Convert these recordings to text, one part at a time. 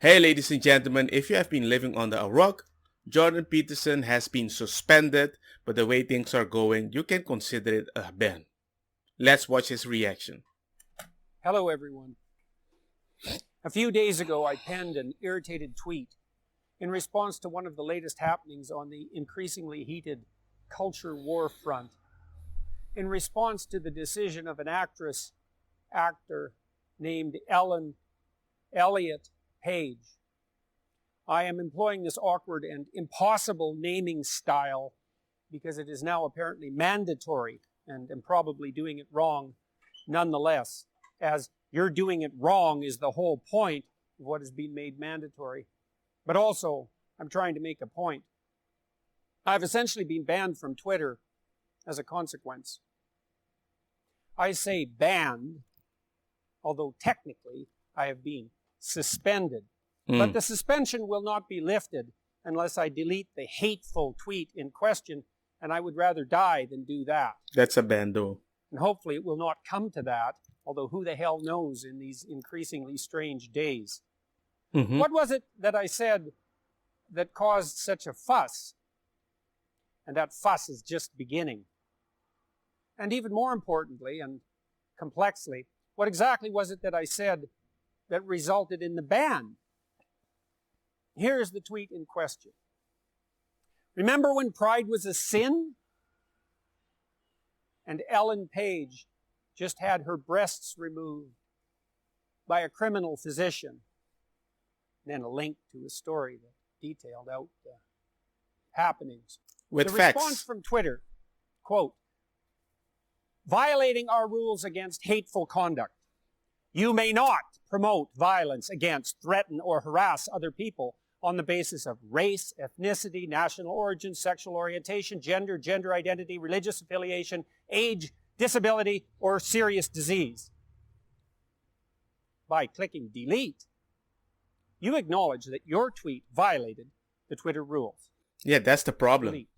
Hey, ladies and gentlemen, if you have been living under a rock, Jordan Peterson has been suspended, but the way things are going, you can consider it a ban. Let's watch his reaction. Hello, everyone. A few days ago, I penned an irritated tweet in response to one of the latest happenings on the increasingly heated culture war front, in response to the decision of an actor named Ellen Elliott Page. I am employing this awkward and impossible naming style because it is now apparently mandatory, and am probably doing it wrong nonetheless, as you're doing it wrong is the whole point of what has been made mandatory. But also, I'm trying to make a point. I've essentially been banned from Twitter as a consequence. I say banned, although technically I have been suspended. But the suspension will not be lifted unless I delete the hateful tweet in question, and I would rather die than do that. That's a ban though. And hopefully it will not come to that, although who the hell knows in these increasingly strange days. What was it that I said that caused such a fuss? And that fuss is just beginning. And even more importantly and complexly, what exactly was it that I said that resulted in the ban? Here's the tweet in question. Remember when pride was a sin? And Ellen Page just had her breasts removed by a criminal physician. And then a link to a story that detailed out the happenings. With the facts. Response from Twitter, quote, violating our rules against hateful conduct. You may not promote violence against, threaten, or harass other people on the basis of race, ethnicity, national origin, sexual orientation, gender, gender identity, religious affiliation, age, disability, or serious disease. By clicking delete, you acknowledge that your tweet violated the Twitter rules. Yeah, that's the problem. Delete.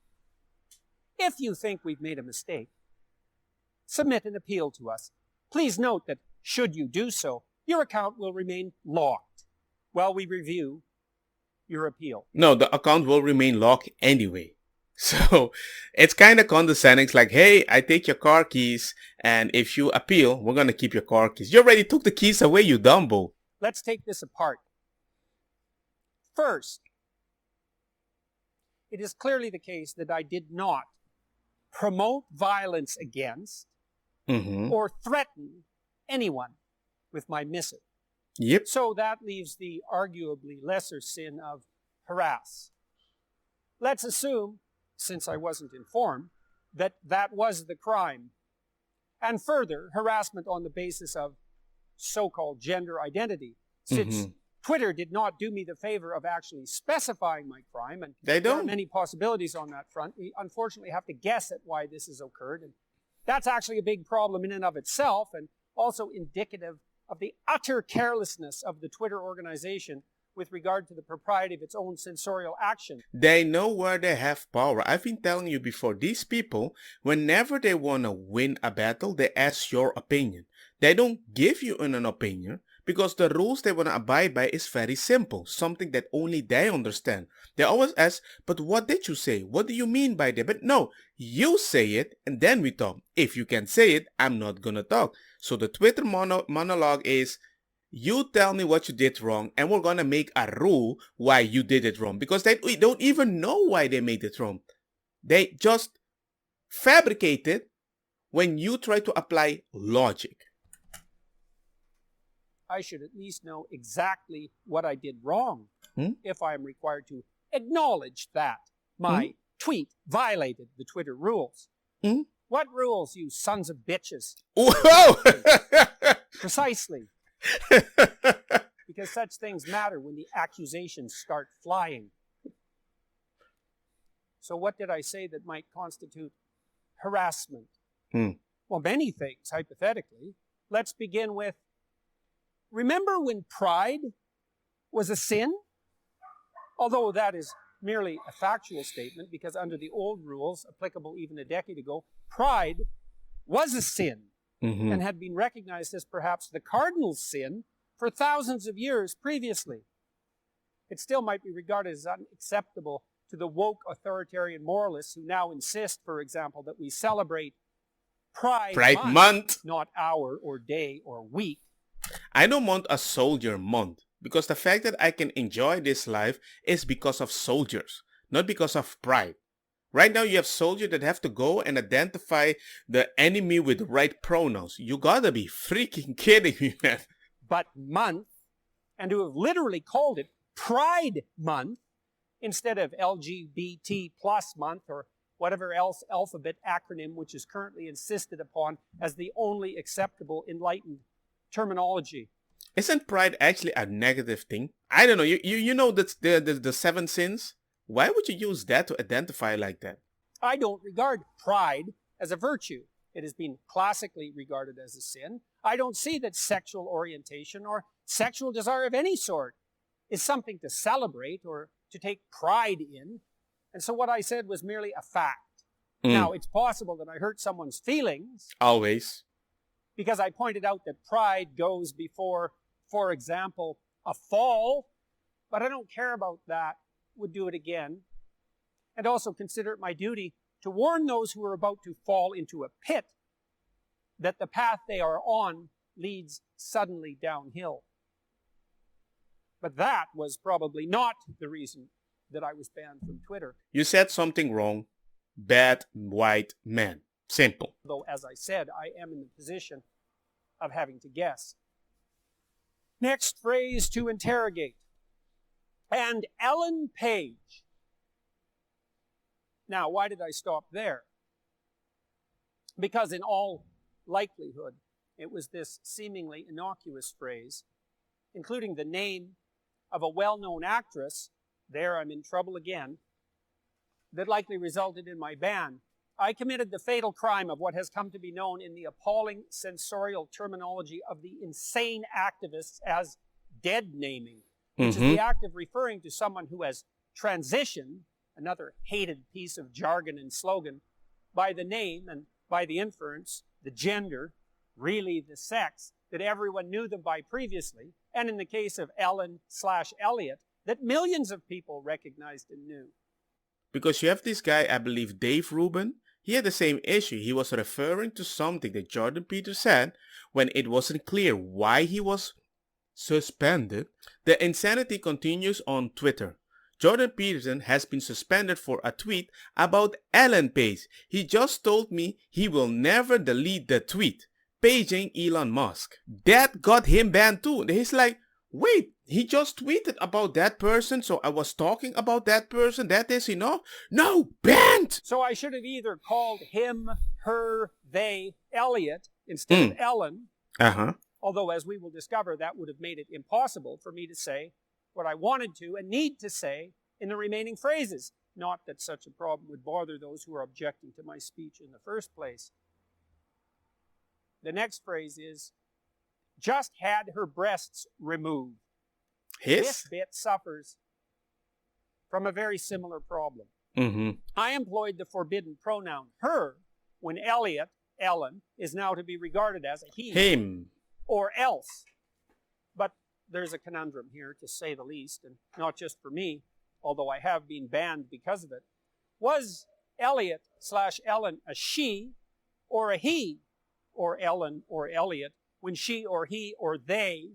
If you think we've made a mistake, submit an appeal to us. Please note that should you do so, your account will remain locked while we review your appeal. No, the account will remain locked anyway. So it's kind of condescending. It's like, hey, I take your car keys, and if you appeal, we're going to keep your car keys. You already took the keys away, you dumbo. Let's take this apart. First, it is clearly the case that I did not promote violence against or threaten anyone with my missive. Yep. So that leaves the arguably lesser sin of harass. Let's assume, since I wasn't informed, that that was the crime. And further, harassment on the basis of so-called gender identity. Since Twitter did not do me the favor of actually specifying my crime, and They there are don't. many possibilities on that front, we unfortunately have to guess at why this has occurred. And that's actually a big problem in and of itself, and also indicative of the utter carelessness of the Twitter organization with regard to the propriety of its own censorial action. They know where they have power. I've been telling you before, these people, whenever they want to win a battle, they ask your opinion. They don't give you an opinion because the rules they want to abide by is very simple, something that only they understand. They always ask, but what did you say? What do you mean by that? But no, you say it and then we talk. If you can say it, I'm not going to talk. So the Twitter monologue is, you tell me what you did wrong and we're going to make a rule why you did it wrong. Because they don't even know why they made it wrong. They just fabricate it when you try to apply logic. I should at least know exactly what I did wrong if I am required to acknowledge that my tweet violated the Twitter rules. What rules, you sons of bitches? Whoa! Precisely. Because such things matter when the accusations start flying. So what did I say that might constitute harassment? Well, many things, hypothetically. Let's begin with, remember when pride was a sin? Although that is merely a factual statement, because under the old rules, applicable even a decade ago, pride was a sin and had been recognized as perhaps the cardinal sin for thousands of years previously. it still might be regarded as unacceptable to the woke authoritarian moralists who now insist, for example, that we celebrate Pride Month. Not hour or day or week. I don't want a soldier month because the fact that I can enjoy this life is because of soldiers, not because of pride. Right now you have soldiers that have to go and identify the enemy with the right pronouns. You gotta be freaking kidding me, man. But month, and to have literally called it Pride Month instead of LGBT plus month or whatever else alphabet acronym which is currently insisted upon as the only acceptable enlightened terminology. Isn't pride actually a negative thing? I don't know. You know that's the 7 sins? Why would you use that to identify like that? I don't regard pride as a virtue. It has been classically regarded as a sin. I don't see that sexual orientation or sexual desire of any sort is something to celebrate or to take pride in. And so what I said was merely a fact. Now, it's possible that I hurt someone's feelings. Always. Because I pointed out that pride goes before, for example, a fall. But I don't care about that. Would do it again. And also consider it my duty to warn those who are about to fall into a pit that the path they are on leads suddenly downhill. But that was probably not the reason that I was banned from Twitter. You said something wrong. Bad white man. Simple. Though, as I said, I am in the position of having to guess. Next phrase to interrogate. And Ellen Page. Now, why did I stop there? Because in all likelihood, it was this seemingly innocuous phrase, including the name of a well-known actress, there I'm in trouble again, that likely resulted in my ban. I committed the fatal crime of what has come to be known in the appalling sensorial terminology of the insane activists as dead naming, which is the act of referring to someone who has transitioned, another hated piece of jargon and slogan, by the name and by the inference, the gender, really the sex, that everyone knew them by previously, and in the case of Ellen/Elliot, that millions of people recognized and knew. Because you have this guy, I believe Dave Rubin, he had the same issue. He was referring to something that Jordan Peterson said when it wasn't clear why he was suspended. The insanity continues on Twitter. Jordan Peterson has been suspended for a tweet about Ellen Page. He just told me he will never delete the tweet, paging Elon Musk. That got him banned too. He's like, wait, he just tweeted about that person, so I was talking about that person, that is enough? No, banned! So I should have either called him, her, they, Elliot, instead of Ellen. Although, as we will discover, that would have made it impossible for me to say what I wanted to and need to say in the remaining phrases. Not that such a problem would bother those who are objecting to my speech in the first place. The next phrase is, just had her breasts removed. This bit suffers from a very similar problem. I employed the forbidden pronoun her when Elliot, Ellen, is now to be regarded as a he. Him. Or else. But there's a conundrum here, to say the least, and not just for me, although I have been banned because of it. Was Elliot/Ellen a she or a he, or Ellen or Elliot, when she or he or they,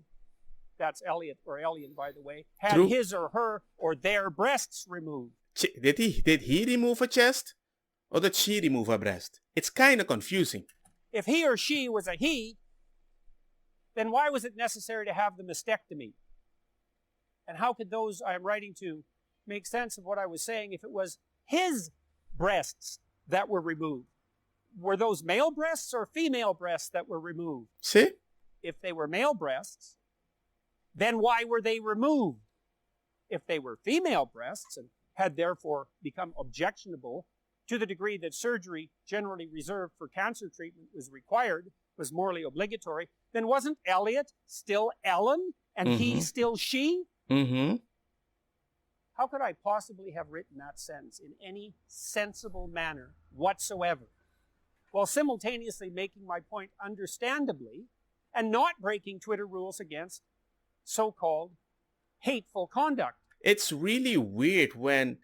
that's Elliot or Elian, by the way, had his or her or their breasts removed? Did he remove a chest? Or did she remove a breast? It's kind of confusing. If he or she was a he, then why was it necessary to have the mastectomy? And how could those I am writing to make sense of what I was saying if it was his breasts that were removed? Were those male breasts or female breasts that were removed? See? If they were male breasts, then why were they removed? If they were female breasts and had therefore become objectionable to the degree that surgery generally reserved for cancer treatment was required, was morally obligatory, then wasn't Elliot still Ellen and he still she? How could I possibly have written that sentence in any sensible manner whatsoever, while simultaneously making my point understandably and not breaking Twitter rules against so-called hateful conduct? It's really weird when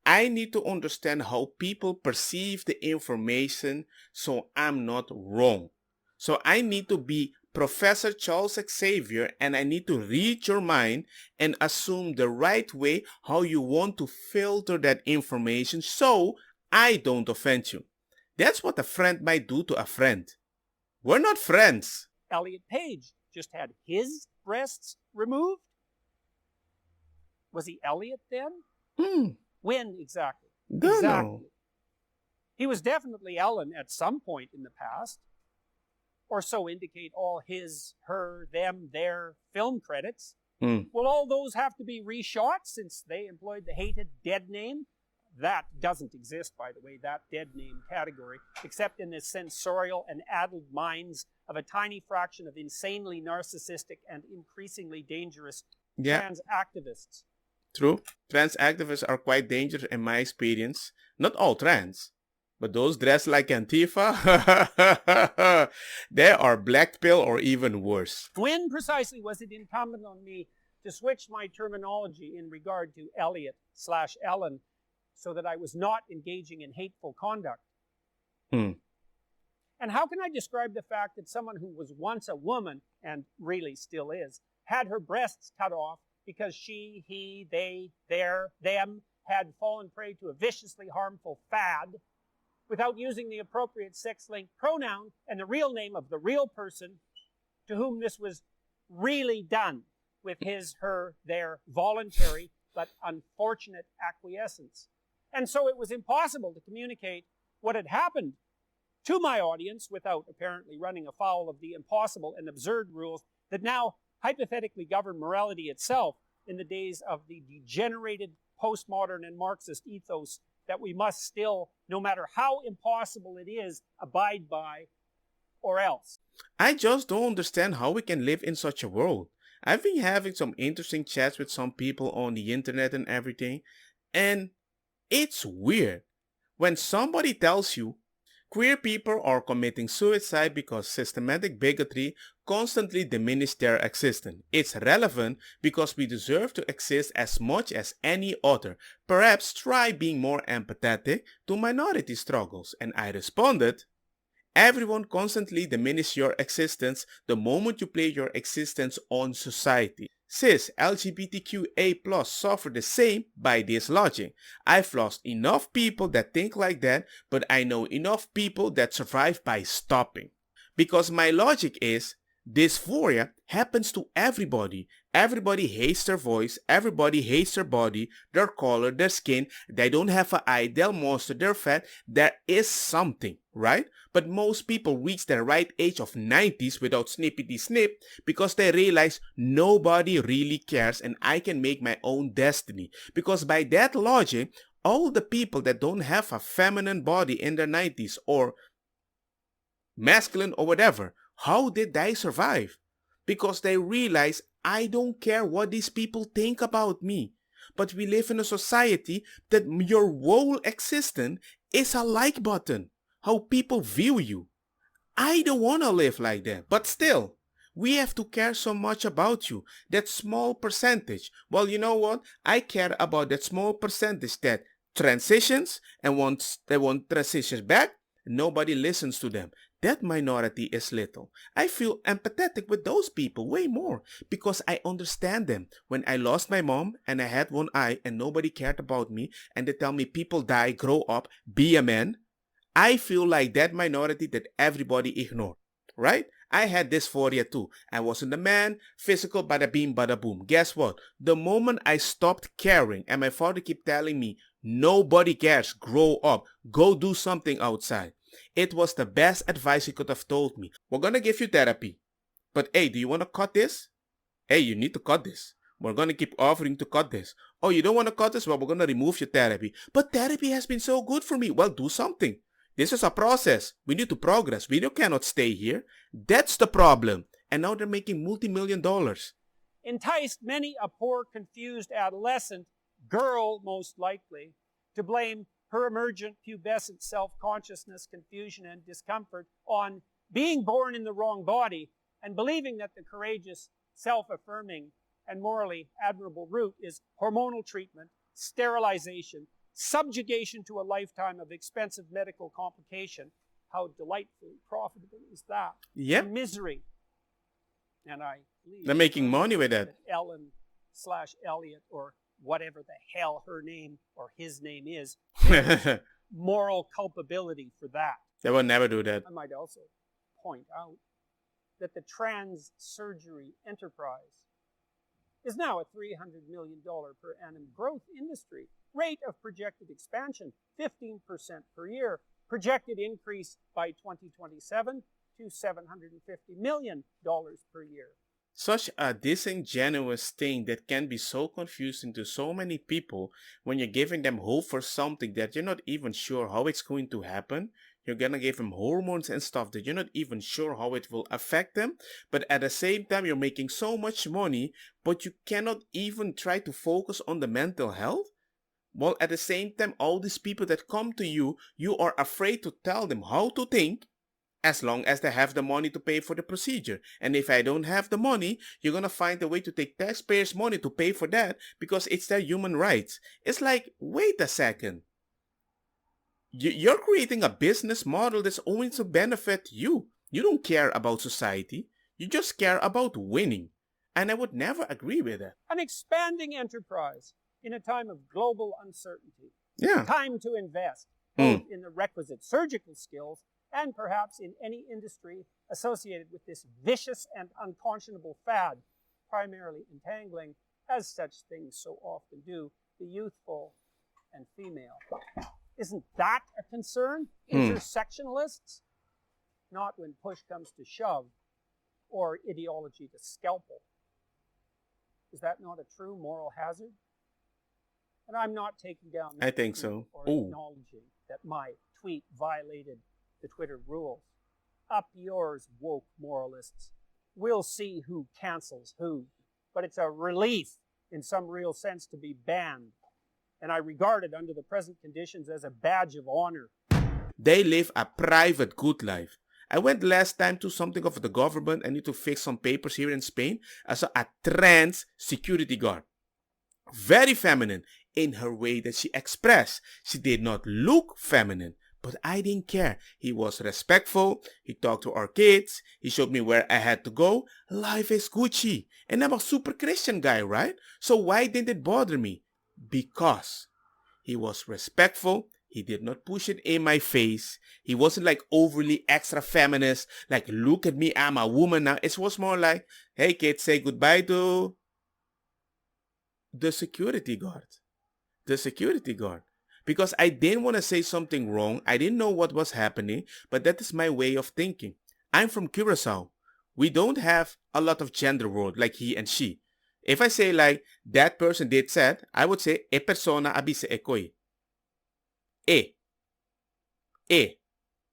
I need to understand how people perceive the information so I'm not wrong. So I need to be Professor Charles Xavier and I need to read your mind and assume the right way how you want to filter that information so I don't offend you. That's what a friend might do to a friend. We're not friends. Elliot Page just had his breasts removed. Was he Elliot then? When exactly? Don't know. He was definitely Ellen at some point in the past, or so indicate all his, her, them, their film credits. Will all those have to be reshot since they employed the hated dead name? That doesn't exist, by the way, that dead name category, except in the sensorial and addled minds of a tiny fraction of insanely narcissistic and increasingly dangerous trans activists. True. Trans activists are quite dangerous in my experience. Not all trans, but those dressed like Antifa, they are black pill or even worse. When precisely was it incumbent on me to switch my terminology in regard to Elliot/Ellen so that I was not engaging in hateful conduct? And how can I describe the fact that someone who was once a woman, and really still is, had her breasts cut off because she, he, they, their, them had fallen prey to a viciously harmful fad without using the appropriate sex-linked pronoun and the real name of the real person to whom this was really done with his, her, their voluntary but unfortunate acquiescence? And so it was impossible to communicate what had happened to my audience without apparently running afoul of the impossible and absurd rules that now hypothetically govern morality itself in the days of the degenerated postmodern and Marxist ethos that we must still, no matter how impossible it is, abide by, or else. I just don't understand how we can live in such a world. I've been having some interesting chats with some people on the internet and everything, and it's weird when somebody tells you queer people are committing suicide because systematic bigotry constantly diminished their existence. It's relevant because we deserve to exist as much as any other. Perhaps try being more empathetic to minority struggles. And I responded, everyone constantly diminishes your existence the moment you place your existence on society. Cis LGBTQA+ suffer the same by this logic. I've lost enough people that think like that, but I know enough people that survive by stopping. Because my logic is, dysphoria happens to everybody. Everybody hates their voice, everybody hates their body, their color, their skin, they don't have an eye, they're monster, they're fat. There is something, right? But most people reach the right age of 90s without snippety snip because they realize nobody really cares and I can make my own destiny. Because by that logic, all the people that don't have a feminine body in their 90s or masculine or whatever, how did they survive? Because they realize I don't care what these people think about me. But we live in a society that your whole existence is a like button. How people view you. I don't want to live like that. But still, we have to care so much about you. That small percentage. Well, you know what? I care about that small percentage that transitions and once they want transitions back, nobody listens to them. That minority is little. I feel empathetic with those people way more because I understand them. When I lost my mom and I had one eye and nobody cared about me and they tell me people die, grow up, be a man, I feel like that minority that everybody ignored, right? I had dysphoria too. I wasn't a man, physical, bada beam, bada boom. Guess what? The moment I stopped caring and my father kept telling me, nobody cares, grow up, go do something outside. It was the best advice he could have told me. We're gonna give you therapy. But hey, do you want to cut this? Hey, you need to cut this. We're gonna keep offering to cut this. Oh, you don't want to cut this? Well, we're gonna remove your therapy. But therapy has been so good for me. Well, do something. This is a process. We need to progress. We cannot stay here. That's the problem. And now they're making multi-million dollars. Enticed many a poor, confused adolescent, girl most likely, to blame her emergent pubescent self-consciousness, confusion, and discomfort on being born in the wrong body and believing that the courageous, self-affirming, and morally admirable route is hormonal treatment, sterilization, subjugation to a lifetime of expensive medical complication. How delightfully profitable is that? Yep. Misery. And I believe They're making money with that. Ellen/Elliot, or whatever the hell her name or his name is, They moral culpability for that. will never do that. I might also point out that the trans surgery enterprise is now a $300 million per annum growth industry. Rate of projected expansion, 15% per year. Projected increase by 2027 to $750 million per year. Such a disingenuous thing that can be so confusing to so many people when you're giving them hope for something that you're not even sure how it's going to happen. You're gonna give them hormones and stuff that you're not even sure how it will affect them. But at the same time, you're making so much money, but you cannot even try to focus on the mental health. Well, at the same time, all these people that come to you, you are afraid to tell them how to think as long as they have the money to pay for the procedure. And if I don't have the money, you're gonna find a way to take taxpayers' money to pay for that because it's their human rights. It's like, wait a second. You're creating a business model that's only to benefit you. You don't care about society. You just care about winning. And I would never agree with that. An expanding enterprise in a time of global uncertainty. Yeah. Time to invest, both in the requisite surgical skills and perhaps in any industry associated with this vicious and unconscionable fad, primarily entangling, as such things so often do, the youthful and female. Isn't that a concern? Intersectionalists? Not when push comes to shove, or ideology to scalpel. Is that not a true moral hazard? And I'm not taking down I think so. or acknowledging that my tweet violated the Twitter rules. Up yours, woke moralists. We'll see who cancels who. But it's a relief, in some real sense, to be banned. And I regard it under the present conditions as a badge of honor. They live a private good life. I went last time to something of the government. I need to fix some papers here in Spain. I saw a trans security guard. Very feminine in her way that she expressed. She did not look feminine, but I didn't care. He was respectful. He talked to our kids. He showed me where I had to go. Life is Gucci. And I'm a super Christian guy, right? So why didn't it bother me? Because he was respectful. He did not push it in my face. He wasn't like overly extra feminist. Like, look at me, I'm a woman now. It was more like, hey kids, say goodbye to the security guard. The security guard. Because I didn't want to say something wrong. I didn't know what was happening. But that is my way of thinking. I'm from Curacao. We don't have a lot of gender word like he and she. If I say like, that person did said, I would say, e persona abise ekoi. E.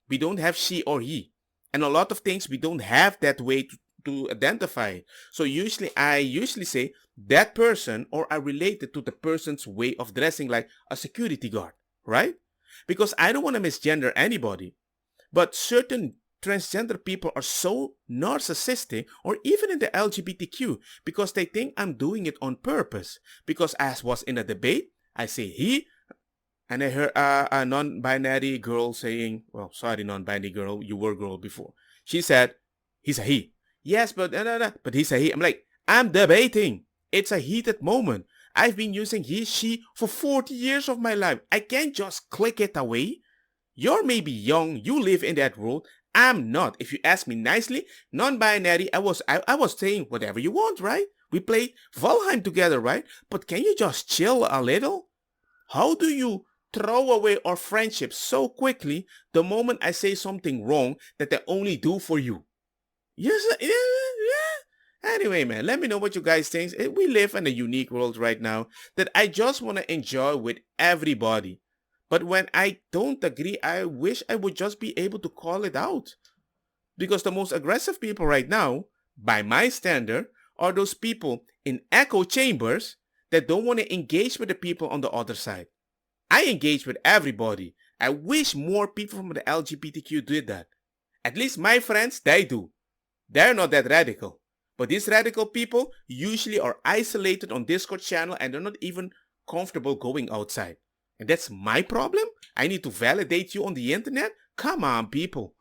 We don't have she or he. And a lot of things we don't have that way to identify. So I usually say that person or I relate it to the person's way of dressing like a security guard, right? Because I don't want to misgender anybody. But certain transgender people are so narcissistic, or even in the LGBTQ, because they think I'm doing it on purpose. Because as was in a debate, I say he, and I heard a non-binary girl saying, well, sorry, non-binary girl, you were girl before. She said, he's a he. Yes, but he's a he. I'm like, I'm debating. It's a heated moment. I've been using he, she for 40 years of my life. I can't just click it away. You're maybe young, you live in that world. I'm not. If you ask me nicely, non-binary, I was saying whatever you want, right? We played Valheim together, right? But can you just chill a little? How do you throw away our friendship so quickly the moment I say something wrong that I only do for you? Yes, yeah. Anyway, man, let me know what you guys think. We live in a unique world right now that I just want to enjoy with everybody. But when I don't agree, I wish I would just be able to call it out. Because the most aggressive people right now, by my standard, are those people in echo chambers that don't want to engage with the people on the other side. I engage with everybody. I wish more people from the LGBTQ did that. At least my friends, they do. They're not that radical. But these radical people usually are isolated on Discord channel and they're not even comfortable going outside. And that's my problem? I need to validate you on the internet? Come on, people.